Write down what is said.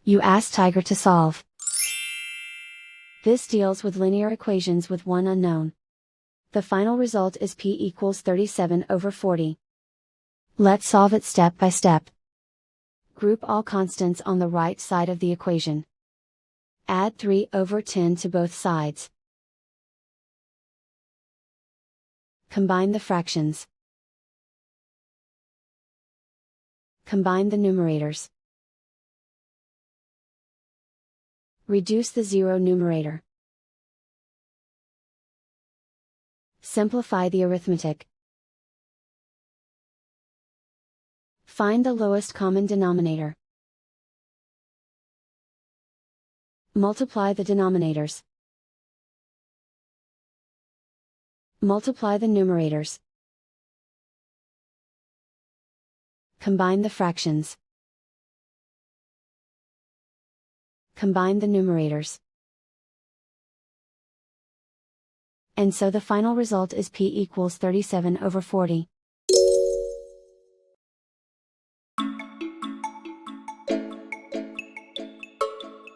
You ask Tiger to solve. This deals with linear equations with one unknown. The final result is p equals 37/40. Let's solve it step by step. Group all constants on the right side of the equation. Add 3/10 to both sides. Combine the fractions. Combine the numerators. Reduce the zero numerator. Simplify the arithmetic. Find the lowest common denominator. Multiply the denominators. Multiply the numerators. Combine the fractions. Combine the numerators. And so the final result is p equals 37/40.